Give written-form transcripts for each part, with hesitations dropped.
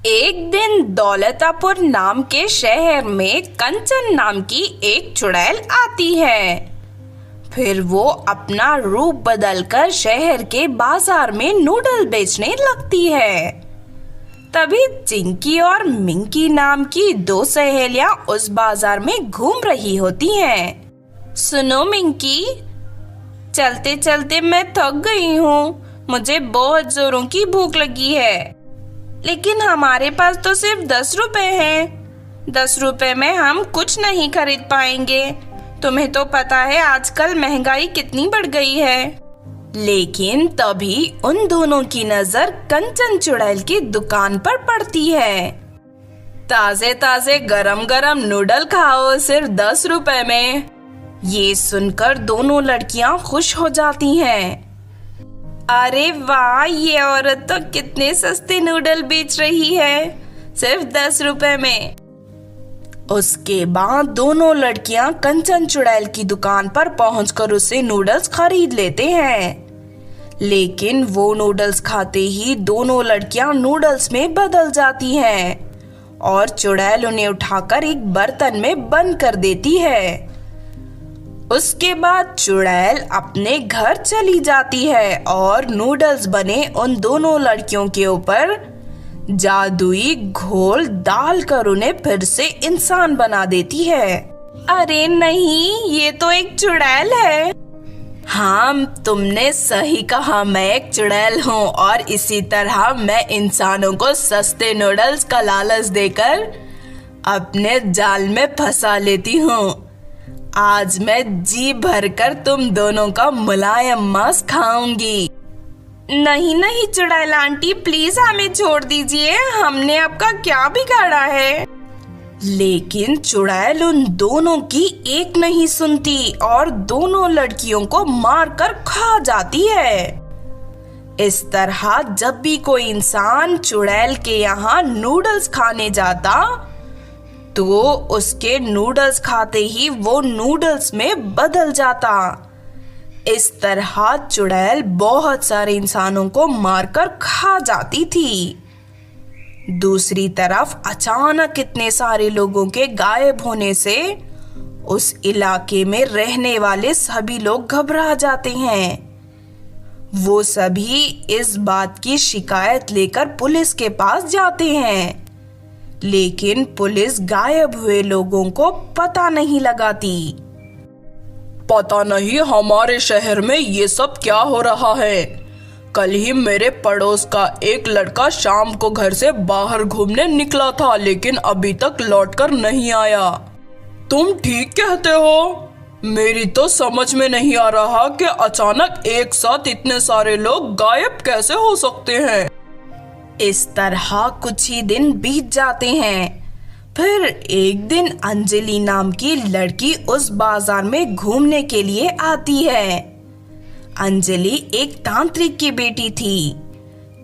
एक दिन दौलतापुर नाम के शहर में कंचन नाम की एक चुड़ैल आती है। फिर वो अपना रूप बदलकर शहर के बाजार में नूडल बेचने लगती है। तभी चिंकी और मिंकी नाम की दो सहेलियां उस बाजार में घूम रही होती हैं। सुनो मिंकी, चलते चलते मैं थक गई हूँ, मुझे बहुत जोरों की भूख लगी है, लेकिन हमारे पास तो सिर्फ 10 रुपए हैं। 10 रुपए में हम कुछ नहीं खरीद पाएंगे। तुम्हें तो पता है आजकल महंगाई कितनी बढ़ गई है। लेकिन तभी उन दोनों की नजर कंचन चुड़ैल की दुकान पर पड़ती है। ताजे ताजे गरम गरम नूडल खाओ सिर्फ 10 रुपए में। ये सुनकर दोनों लड़कियां खुश हो जाती हैं। अरे वाह, ये औरत तो कितने सस्ते नूडल बेच रही है, सिर्फ 10 रुपए में। उसके बाद दोनों लड़कियां कंचन चुड़ैल की दुकान पर पहुंचकर उसे नूडल्स खरीद लेते हैं। लेकिन वो नूडल्स खाते ही दोनों लड़कियां नूडल्स में बदल जाती हैं और चुड़ैल उन्हें उठाकर एक बर्तन में बंद कर देती है। उसके बाद चुड़ैल अपने घर चली जाती है और नूडल्स बने उन दोनों लड़कियों के ऊपर जादुई घोल डालकर उन्हें फिर से इंसान बना देती है। अरे नहीं, ये तो एक चुड़ैल है। हाँ, तुमने सही कहा, मैं एक चुड़ैल हूँ और इसी तरह मैं इंसानों को सस्ते नूडल्स का लालच देकर अपने जाल में फंसा लेती हूँ। आज मैं जी भरकर तुम दोनों का मुलायम मांस खाऊंगी। नहीं नहीं चुड़ैल आंटी, प्लीज हमें छोड़ दीजिए, हमने आपका क्या बिगाड़ा है। लेकिन चुड़ैल उन दोनों की एक नहीं सुनती और दोनों लड़कियों को मारकर खा जाती है। इस तरह जब भी कोई इंसान चुड़ैल के यहाँ नूडल्स खाने जाता तो उसके नूडल्स खाते ही वो नूडल्स में बदल जाता। इस तरह चुड़ैल बहुत सारे इंसानों को मारकर खा जाती थी। दूसरी तरफ अचानक इतने सारे लोगों के गायब होने से उस इलाके में रहने वाले सभी लोग घबरा जाते हैं। वो सभी इस बात की शिकायत लेकर पुलिस के पास जाते हैं, लेकिन पुलिस गायब हुए लोगों को पता नहीं लगाती। पता नहीं हमारे शहर में ये सब क्या हो रहा है। कल ही मेरे पड़ोस का एक लड़का शाम को घर से बाहर घूमने निकला था, लेकिन अभी तक लौटकर नहीं आया। तुम ठीक कहते हो। मेरी तो समझ में नहीं आ रहा कि अचानक एक साथ इतने सारे लोग गायब कैसे हो सकते हैं। इस तरह कुछ ही दिन बीत जाते हैं। फिर एक दिन अंजलि नाम की लड़की उस बाजार में घूमने के लिए आती है। अंजलि एक तांत्रिक की बेटी थी,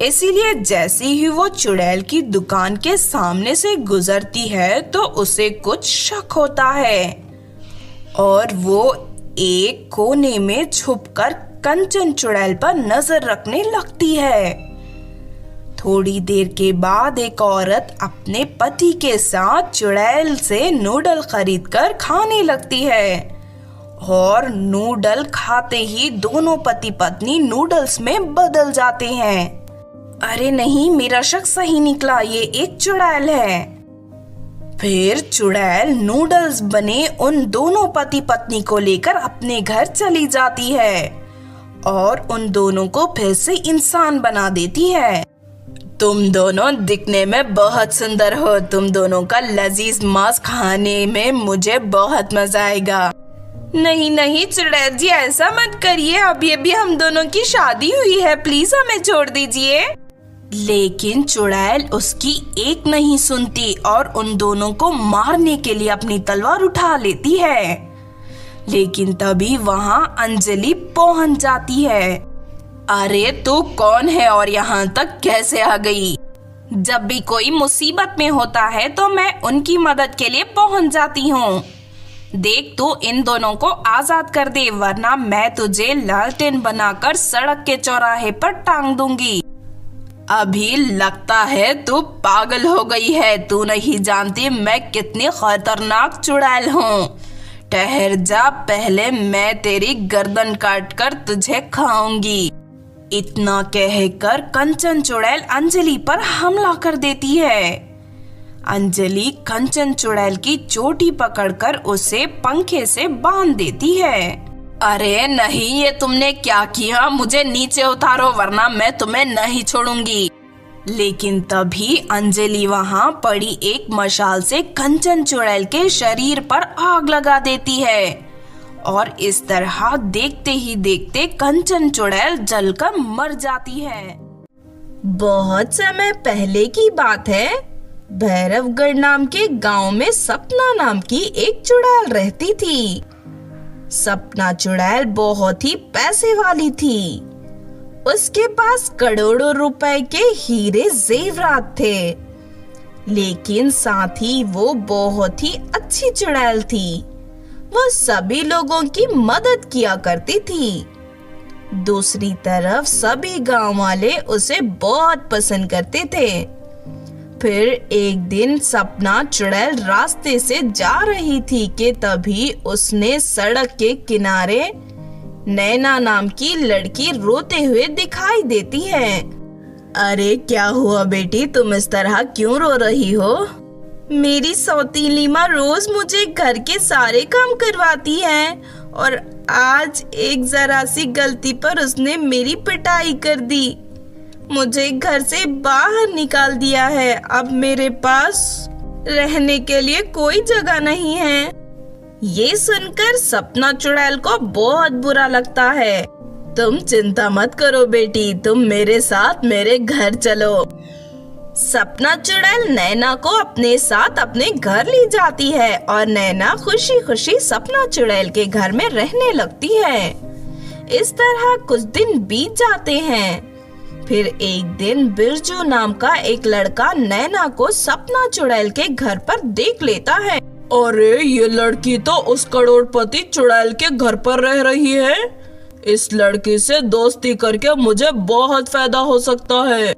इसीलिए जैसे ही वो चुड़ैल की दुकान के सामने से गुजरती है तो उसे कुछ शक होता है और वो एक कोने में छुपकर कंचन चुड़ैल पर नजर रखने लगती है। थोड़ी देर के बाद एक औरत अपने पति के साथ चुड़ैल से नूडल खरीदकर खाने लगती है और नूडल खाते ही दोनों पति पत्नी नूडल्स में बदल जाते हैं। अरे नहीं, मेरा शक सही निकला, ये एक चुड़ैल है। फिर चुड़ैल नूडल्स बने उन दोनों पति पत्नी को लेकर अपने घर चली जाती है और उन दोनों को फिर से इंसान बना देती है। तुम दोनों दिखने में बहुत सुंदर हो, तुम दोनों का लजीज मांस खाने में मुझे बहुत मजा आएगा। नहीं नहीं चुड़ैल जी, ऐसा मत करिए, अभी अभी हम दोनों की शादी हुई है, प्लीज हमें छोड़ दीजिए। लेकिन चुड़ैल उसकी एक नहीं सुनती और उन दोनों को मारने के लिए अपनी तलवार उठा लेती है। लेकिन तभी वहां अंजलि पहुंच जाती है। अरे तू कौन है और यहाँ तक कैसे आ गई? जब भी कोई मुसीबत में होता है तो मैं उनकी मदद के लिए पहुंच जाती हूँ। देख, तू इन दोनों को आजाद कर दे, वरना मैं तुझे लालटेन बनाकर सड़क के चौराहे पर टांग दूंगी। अभी लगता है तू पागल हो गई है। तू नहीं जानती मैं कितनी खतरनाक चुड़ैल हूँ। ठहर जा, पहले मैं तेरी गर्दन काट कर तुझे खाऊंगी। इतना कहकर कंचन चुड़ैल अंजलि पर हमला कर देती है। अंजलि कंचन चुड़ैल की चोटी पकड़कर उसे पंखे से बांध देती है। अरे नहीं, ये तुमने क्या किया? मुझे नीचे उतारो वरना मैं तुम्हें नहीं छोड़ूंगी। लेकिन तभी अंजलि वहां पड़ी एक मशाल से कंचन चुड़ैल के शरीर पर आग लगा देती है और इस तरह देखते ही देखते कंचन चुड़ैल जलकर मर जाती है। बहुत समय पहले की बात है। भैरवगढ़ नाम के गांव में सपना नाम की एक चुड़ैल रहती थी। सपना चुड़ैल बहुत ही पैसे वाली थी। उसके पास करोड़ों रुपए के हीरे जेवरात थे। लेकिन साथ ही वो बहुत ही अच्छी चुड़ैल थी। वो सभी लोगों की मदद किया करती थी। दूसरी तरफ सभी गांव वाले उसे बहुत पसंद करते थे। फिर एक दिन सपना चुड़ैल रास्ते से जा रही थी कि तभी उसने सड़क के किनारे नैना नाम की लड़की रोते हुए दिखाई देती है। अरे क्या हुआ बेटी, तुम इस तरह क्यों रो रही हो? मेरी सौतीली माँ रोज मुझे घर के सारे काम करवाती है और आज एक जरा सी गलती पर उसने मेरी पिटाई कर दी। मुझे घर से बाहर निकाल दिया है। अब मेरे पास रहने के लिए कोई जगह नहीं है। ये सुनकर सपना चुड़ैल को बहुत बुरा लगता है। तुम चिंता मत करो बेटी, तुम मेरे साथ मेरे घर चलो। सपना चुड़ैल नैना को अपने साथ अपने घर ले जाती है और नैना खुशी खुशी सपना चुड़ैल के घर में रहने लगती है। इस तरह कुछ दिन बीत जाते हैं। फिर एक दिन बिरजू नाम का एक लड़का नैना को सपना चुड़ैल के घर पर देख लेता है। अरे ये लड़की तो उस करोड़पति चुड़ैल के घर पर रह रही है। इस लड़की से दोस्ती करके मुझे बहुत फायदा हो सकता है।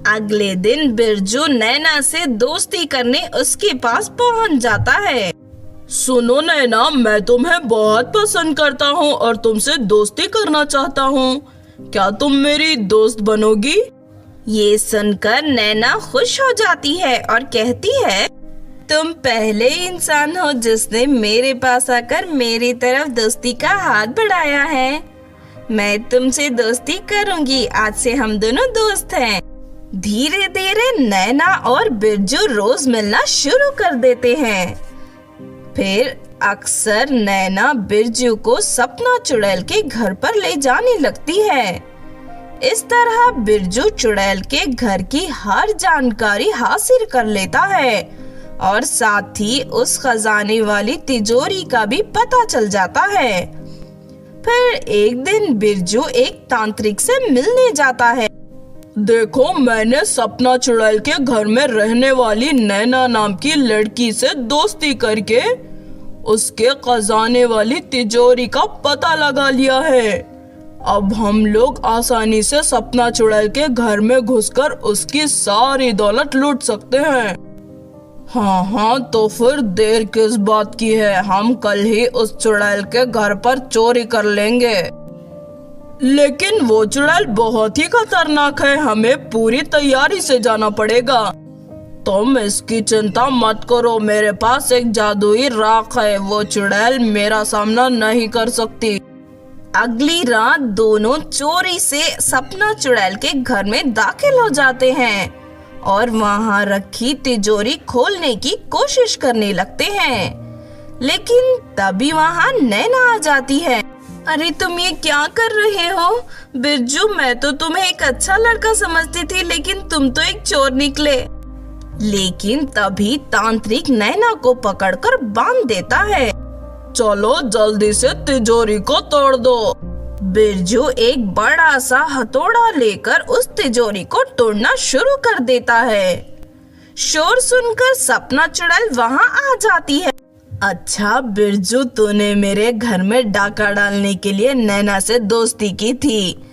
अगले दिन बिरजू नैना से दोस्ती करने उसके पास पहुंच जाता है। सुनो नैना, मैं तुम्हें बहुत पसंद करता हूँ और तुमसे दोस्ती करना चाहता हूँ। क्या तुम मेरी दोस्त बनोगी? ये सुनकर नैना खुश हो जाती है और कहती है, तुम पहले इंसान हो जिसने मेरे पास आकर मेरी तरफ दोस्ती का हाथ बढ़ाया है। मैं तुमसे दोस्ती करूंगी। आज से हम दोनों दोस्त हैं। धीरे धीरे नैना और बिरजू रोज मिलना शुरू कर देते हैं। फिर अक्सर नैना बिरजू को सपना चुड़ैल के घर पर ले जाने लगती है। इस तरह बिरजू चुड़ैल के घर की हर जानकारी हासिल कर लेता है और साथ ही उस खजाने वाली तिजोरी का भी पता चल जाता है। फिर एक दिन बिरजू एक तांत्रिक से मिलने जाता है। देखो, मैंने सपना चुड़ैल के घर में रहने वाली नैना नाम की लड़की से दोस्ती करके उसके खजाने वाली तिजोरी का पता लगा लिया है। अब हम लोग आसानी से सपना चुड़ैल के घर में घुसकर उसकी सारी दौलत लूट सकते हैं। हाँ, तो फिर देर किस बात की है, हम कल ही उस चुड़ैल के घर पर चोरी कर लेंगे। लेकिन वो चुड़ैल बहुत ही खतरनाक है, हमें पूरी तैयारी से जाना पड़ेगा। तुम इसकी चिंता मत करो, मेरे पास एक जादुई राख है, वो चुड़ैल मेरा सामना नहीं कर सकती। अगली रात दोनों चोरी से सपना चुड़ैल के घर में दाखिल हो जाते हैं और वहां रखी तिजोरी खोलने की कोशिश करने लगते हैं। लेकिन तभी वहां नैना आ जाती है। अरे तुम ये क्या कर रहे हो? बिरजू, मैं तो तुम्हें एक अच्छा लड़का समझती थी, लेकिन तुम तो एक चोर निकले। लेकिन तभी तांत्रिक नैना को पकड़कर बांध देता है। चलो जल्दी से तिजोरी को तोड़ दो। बिरजू एक बड़ा सा हथौड़ा लेकर उस तिजोरी को तोड़ना शुरू कर देता है। शोर सुनकर सपना चुड़ैल वहां आ जाती है। अच्छा बिरजू, तूने मेरे घर में डाका डालने के लिए नैना से दोस्ती की थी,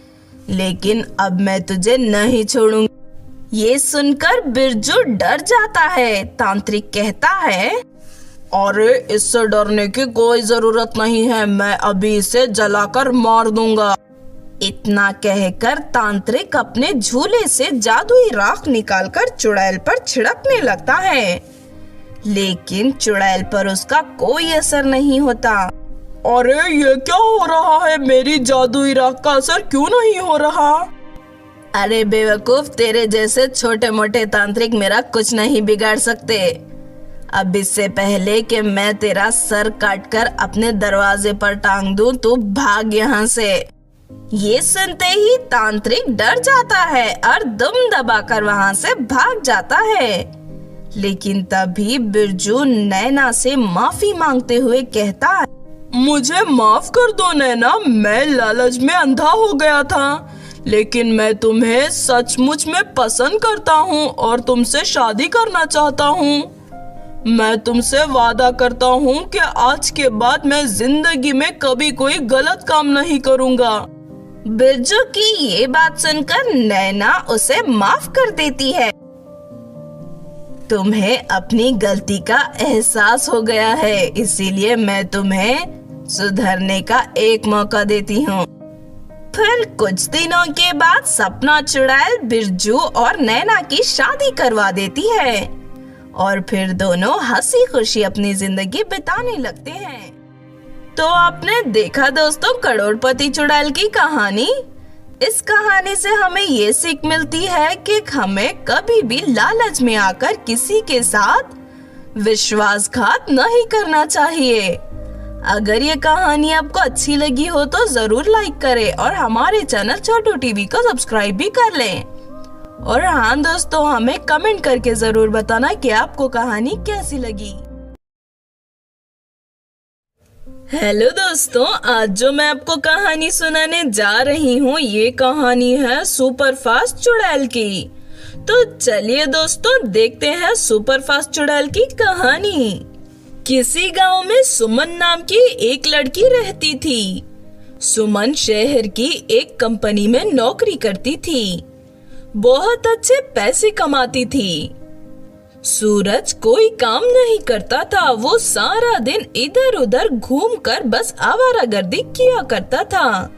लेकिन अब मैं तुझे नहीं छोड़ूंगी। ये सुनकर बिरजू डर जाता है। तांत्रिक कहता है, अरे इससे डरने की कोई जरूरत नहीं है, मैं अभी इसे जलाकर मार दूंगा। इतना कहकर तांत्रिक अपने झूले से जादुई राख निकालकर चुड़ैल पर छिड़कने लगता है, लेकिन चुड़ैल पर उसका कोई असर नहीं होता। अरे ये क्या हो रहा है, मेरी जादुई राख का असर क्यों नहीं हो रहा? अरे बेवकूफ, तेरे जैसे छोटे मोटे तांत्रिक मेरा कुछ नहीं बिगाड़ सकते। अब इससे पहले कि मैं तेरा सर काटकर अपने दरवाजे पर टांग दूं, तू भाग यहाँ से। ये सुनते ही तांत्रिक डर जाता है और दुम दबाकर वहाँ से भाग जाता है। लेकिन तभी बिरजू नैना से माफी मांगते हुए कहता है, मुझे माफ कर दो नैना, मैं लालच में अंधा हो गया था, लेकिन मैं तुम्हें सचमुच में पसंद करता हूँ और तुमसे शादी करना चाहता हूँ। मैं तुमसे वादा करता हूँ कि आज के बाद मैं जिंदगी में कभी कोई गलत काम नहीं करूँगा। बिरजू की ये बात सुनकर नैना उसे माफ कर देती है। तुम्हें अपनी गलती का एहसास हो गया है, इसीलिए मैं तुम्हें सुधरने का एक मौका देती हूँ। फिर कुछ दिनों के बाद सपना चुड़ैल बिरजू और नैना की शादी करवा देती है और फिर दोनों हंसी खुशी अपनी जिंदगी बिताने लगते हैं। तो आपने देखा दोस्तों करोड़पति चुड़ैल की कहानी। इस कहानी से हमें ये सीख मिलती है कि हमें कभी भी लालच में आकर किसी के साथ विश्वासघात नहीं करना चाहिए। अगर ये कहानी आपको अच्छी लगी हो तो जरूर लाइक करें और हमारे चैनल छोटू टीवी को सब्सक्राइब भी कर लें। और हाँ दोस्तों, हमें कमेंट करके जरूर बताना कि आपको कहानी कैसी लगी। हेलो दोस्तों, आज जो मैं आपको कहानी सुनाने जा रही हूँ ये कहानी है सुपर फास्ट चुड़ैल की। तो चलिए दोस्तों देखते हैं सुपर फास्ट चुड़ैल की कहानी। किसी गांव में सुमन नाम की एक लड़की रहती थी। सुमन शहर की एक कंपनी में नौकरी करती थी, बहुत अच्छे पैसे कमाती थी। सूरज कोई काम नहीं करता था, वो सारा दिन इधर उधर घूमकर बस आवारागर्दी किया करता था,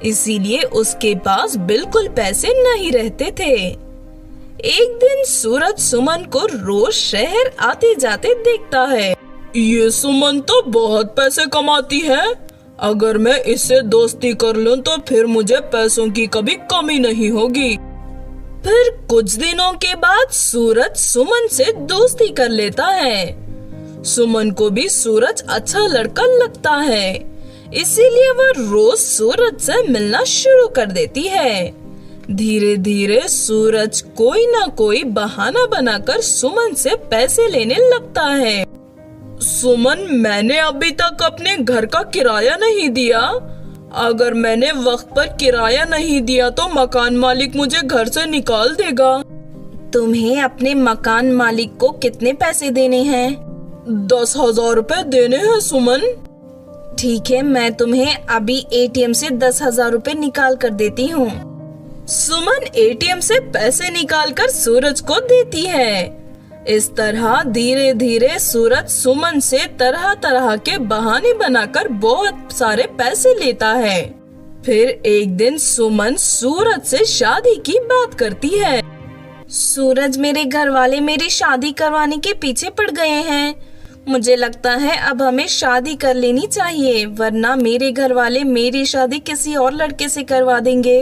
इसीलिए उसके पास बिल्कुल पैसे नहीं रहते थे। एक दिन सूरज सुमन को रोज शहर आते जाते देखता है। ये सुमन तो बहुत पैसे कमाती है, अगर मैं इससे दोस्ती कर लूं तो फिर मुझे पैसों की कभी कमी नहीं होगी। फिर कुछ दिनों के बाद सूरज सुमन से दोस्ती कर लेता है। सुमन को भी सूरज अच्छा लड़का लगता है, इसीलिए वह रोज सूरज से मिलना शुरू कर देती है। धीरे धीरे सूरज कोई ना कोई बहाना बनाकर सुमन से पैसे लेने लगता है। सुमन, मैंने अभी तक अपने घर का किराया नहीं दिया, अगर मैंने वक्त पर किराया नहीं दिया तो मकान मालिक मुझे घर से निकाल देगा। तुम्हें अपने मकान मालिक को कितने पैसे देने हैं? 10,000 रुपए देने हैं सुमन। ठीक है, मैं तुम्हें अभी एटीएम से 10,000 रुपए निकाल कर देती हूँ। सुमन एटीएम से पैसे निकालकर सूरज को देती है। इस तरह धीरे धीरे सूरज सुमन से तरह तरह के बहाने बनाकर बहुत सारे पैसे लेता है। फिर एक दिन सुमन सूरज से शादी की बात करती है। सूरज, मेरे घर वाले मेरी शादी करवाने के पीछे पड़ गए हैं। मुझे लगता है अब हमें शादी कर लेनी चाहिए, वरना मेरे घर वाले मेरी शादी किसी और लड़के से करवा देंगे।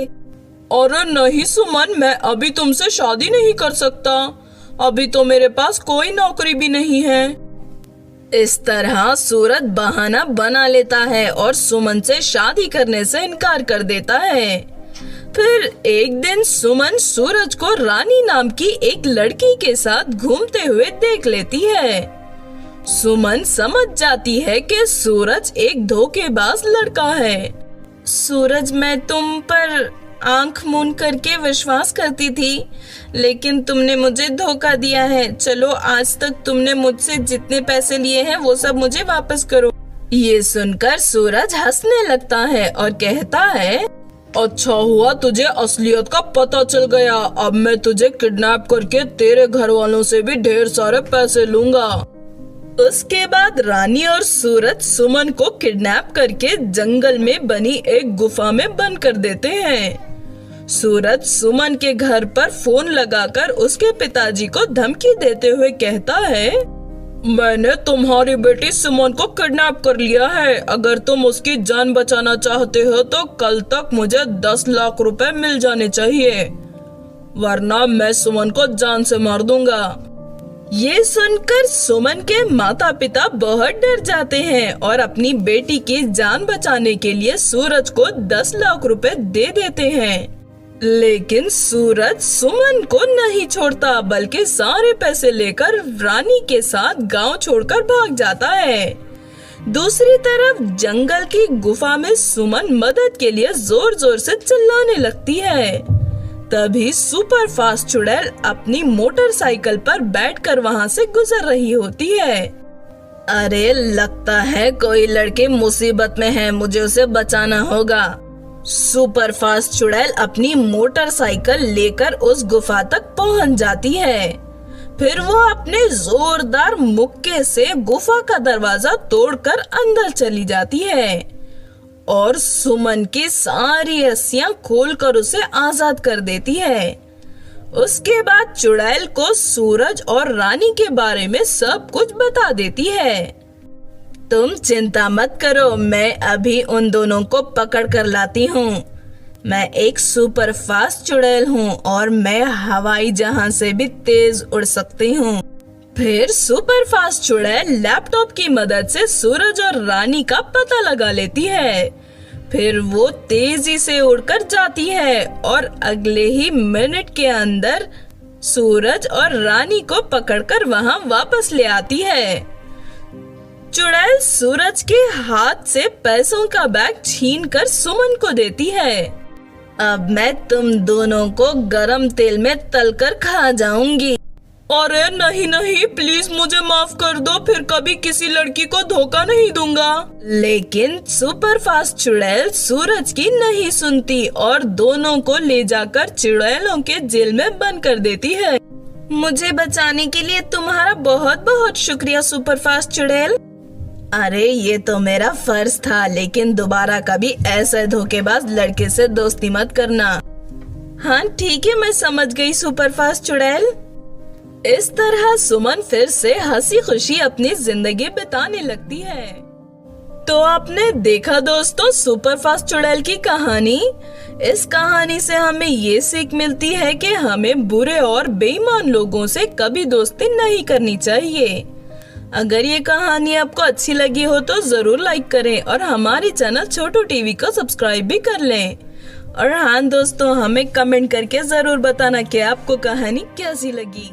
अरे नहीं सुमन, मैं अभी तुमसे शादी नहीं कर सकता, अभी तो मेरे पास कोई नौकरी भी नहीं है। इस तरह सूरज बहाना बना लेता है और सुमन से शादी करने से इनकार कर देता है। फिर एक दिन सुमन सूरज को रानी नाम की एक लड़की के साथ घूमते हुए देख लेती है। सुमन समझ जाती है कि सूरज एक धोखेबाज लड़का है। सूरज, मैं तुम पर आंख मूंद करके विश्वास करती थी, लेकिन तुमने मुझे धोखा दिया है। चलो, आज तक तुमने मुझसे जितने पैसे लिए हैं वो सब मुझे वापस करो। ये सुनकर सूरज हंसने लगता है और कहता है, अच्छा हुआ तुझे असलियत का पता चल गया। अब मैं तुझे किडनैप करके तेरे घर वालों से भी ढेर सारे पैसे लूंगा। उसके बाद रानी और सूरज सुमन को किडनैप करके जंगल में बनी एक गुफा में बंद कर देते हैं। सूरज सुमन के घर पर फोन लगाकर उसके पिताजी को धमकी देते हुए कहता है, मैंने तुम्हारी बेटी सुमन को किडनैप कर लिया है। अगर तुम उसकी जान बचाना चाहते हो तो कल तक मुझे 10 लाख रुपए मिल जाने चाहिए, वरना मैं सुमन को जान से मार दूंगा। ये सुनकर सुमन के माता पिता बहुत डर जाते हैं और अपनी बेटी की जान बचाने के लिए सूरज को 10 लाख रुपए दे देते हैं। लेकिन सूरज सुमन को नहीं छोड़ता, बल्कि सारे पैसे लेकर रानी के साथ गांव छोड़कर भाग जाता है। दूसरी तरफ जंगल की गुफा में सुमन मदद के लिए जोर जोर से चिल्लाने लगती है। तभी सुपर फास्ट चुड़ैल अपनी मोटरसाइकिल पर बैठकर वहां से गुजर रही होती है। अरे लगता है कोई लड़की मुसीबत में है, मुझे उसे बचाना होगा। सुपर फास्ट चुड़ैल अपनी मोटरसाइकिल लेकर उस गुफा तक पहुंच जाती है। फिर वो अपने जोरदार मुक्के से गुफा का दरवाजा तोड़कर अंदर चली जाती है और सुमन की सारी रस्सियां खोलकर उसे आजाद कर देती है। उसके बाद चुड़ैल को सूरज और रानी के बारे में सब कुछ बता देती है। तुम चिंता मत करो, मैं अभी उन दोनों को पकड़ कर लाती हूँ। मैं एक सुपर फास्ट चुड़ैल हूँ और मैं हवाई जहाज से भी तेज उड़ सकती हूँ। फिर सुपर फास्ट चुड़ैल लैपटॉप की मदद से सूरज और रानी का पता लगा लेती है। फिर वो तेजी से उड़कर जाती है और अगले ही मिनट के अंदर सूरज और रानी को पकड़कर वहाँ वापस ले आती है। चुड़ैल सूरज के हाथ से पैसों का बैग छीनकर सुमन को देती है। अब मैं तुम दोनों को गरम तेल में तलकर खा जाऊंगी। अरे नहीं नहीं, प्लीज मुझे माफ कर दो, फिर कभी किसी लड़की को धोखा नहीं दूंगा। लेकिन सुपर फास्ट चुड़ैल सूरज की नहीं सुनती और दोनों को ले जाकर चुड़ैलों के जेल में बंद कर देती है। मुझे बचाने के लिए तुम्हारा बहुत बहुत शुक्रिया सुपर फास्ट चुड़ैल। अरे ये तो मेरा फर्ज था, लेकिन दोबारा कभी ऐसे धोखेबाज लड़के से दोस्ती मत करना। हाँ ठीक है, मैं समझ गई सुपर फास्ट चुड़ैल। इस तरह सुमन फिर से हंसी खुशी अपनी जिंदगी बिताने लगती है। तो आपने देखा दोस्तों सुपर फास्ट चुड़ैल की कहानी। इस कहानी से हमें ये सीख मिलती है कि हमें बुरे और बेईमान लोगों से कभी दोस्ती नहीं करनी चाहिए। अगर ये कहानी आपको अच्छी लगी हो तो जरूर लाइक करें और हमारे चैनल छोटू टीवी को सब्सक्राइब भी कर लें। और हाँ दोस्तों, हमें कमेंट करके जरूर बताना कि आपको कहानी कैसी लगी।